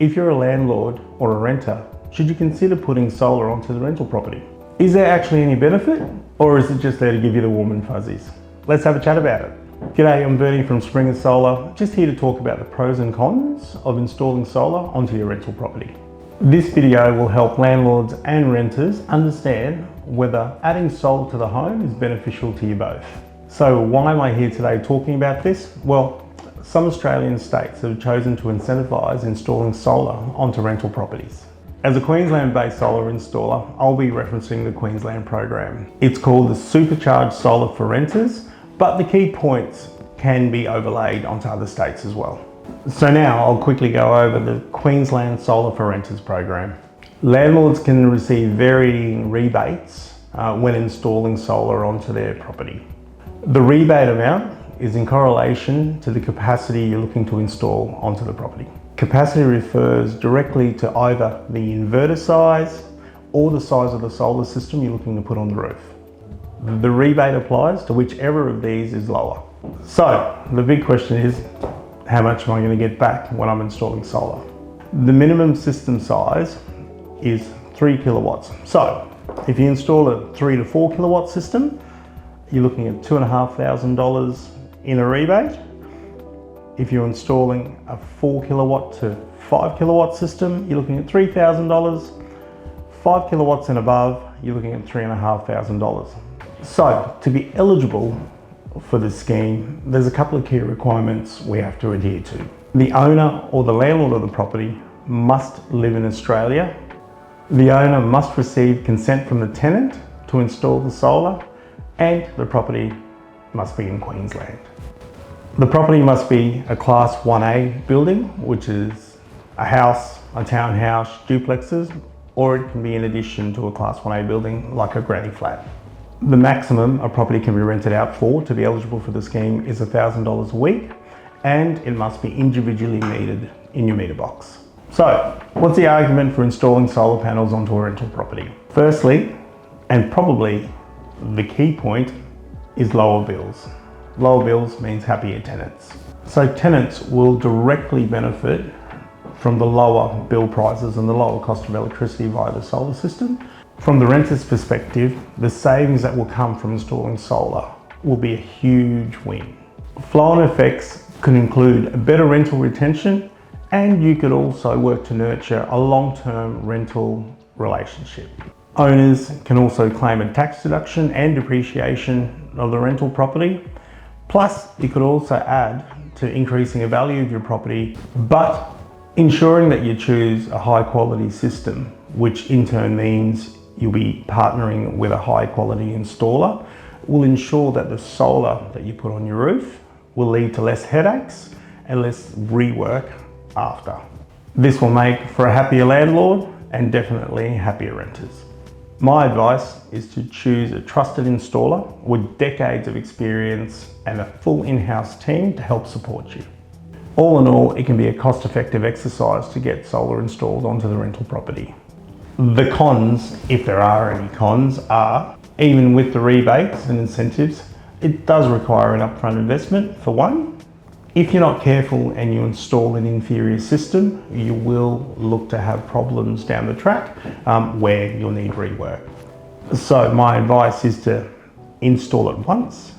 If you're a landlord or a renter, should you consider putting solar onto the rental property? Is there actually any benefit, or is it just there to give you the warm and fuzzies? Let's have a chat about it. G'day, I'm Bernie from Springer Solar, just here to talk about the pros and cons of installing solar onto your rental property. This video will help landlords and renters understand whether adding solar to the home is beneficial to you both. So why am I here today talking about this? Well, some Australian states have chosen to incentivise installing solar onto rental properties. As a Queensland-based solar installer, I'll be referencing the Queensland program. It's called the Supercharged Solar for renters, but the key points can be overlaid onto other states as well. So now I'll quickly go over the Queensland Solar for Renters program. Landlords can receive varying rebates when installing solar onto their property. The rebate amount is in correlation to the capacity you're looking to install onto the property. Capacity refers directly to either the inverter size or the size of the solar system you're looking to put on the roof. The rebate applies to whichever of these is lower. So the big question is, how much am I going to get back when I'm installing solar? The minimum system size is 3 kilowatts. So if you install a 3 to 4 kilowatt system, you're looking at $2,500 in a rebate. If you're installing a 4 kilowatt to 5 kilowatt system, you're looking at $3,000. 5 kilowatts and above, you're looking at $3,500. So to be eligible for this scheme, there's a couple of key requirements we have to adhere to. The owner or the landlord of the property must live in Australia. The owner must receive consent from the tenant to install the solar, and the property must be in Queensland. The property must be a Class 1A building, which is a house, a townhouse, duplexes, or it can be in addition to a Class 1A building like a granny flat. The maximum a property can be rented out for to be eligible for the scheme is $1,000 a week, and it must be individually metered in your meter box. So what's the argument for installing solar panels onto a rental property? Firstly, and probably the key point, is lower bills. Lower bills means happier tenants. So tenants will directly benefit from the lower bill prices and the lower cost of electricity via the solar system. From the renter's perspective, the savings that will come from installing solar will be a huge win. Flow-on effects could include better rental retention, and you could also work to nurture a long-term rental relationship. Owners can also claim a tax deduction and depreciation of the rental property. Plus, you could also add to increasing the value of your property, but ensuring that you choose a high quality system, which in turn means you'll be partnering with a high quality installer, will ensure that the solar that you put on your roof will lead to less headaches and less rework after. This will make for a happier landlord and definitely happier renters. My advice is to choose a trusted installer with decades of experience and a full in-house team to help support you. All in all, it can be a cost-effective exercise to get solar installed onto the rental property. The cons, if there are any cons, are even with the rebates and incentives, it does require an upfront investment for one. If you're not careful and you install an inferior system, you will look to have problems down the track where you'll need rework. So my advice is to install it once,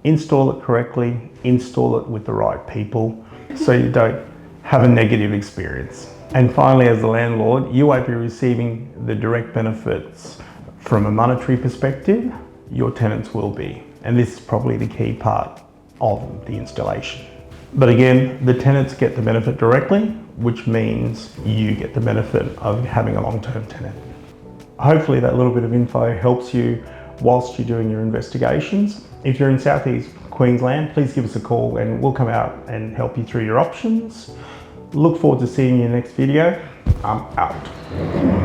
install it correctly, install it with the right people so you don't have a negative experience. And finally, as a landlord, you won't be receiving the direct benefits from a monetary perspective, your tenants will be. And this is probably the key part of the installation. But again, the tenants get the benefit directly, which means you get the benefit of having a long-term tenant. Hopefully that little bit of info helps you whilst you're doing your investigations. If you're in Southeast Queensland, please give us a call and we'll come out and help you through your options. Look forward to seeing you in the next video. I'm out.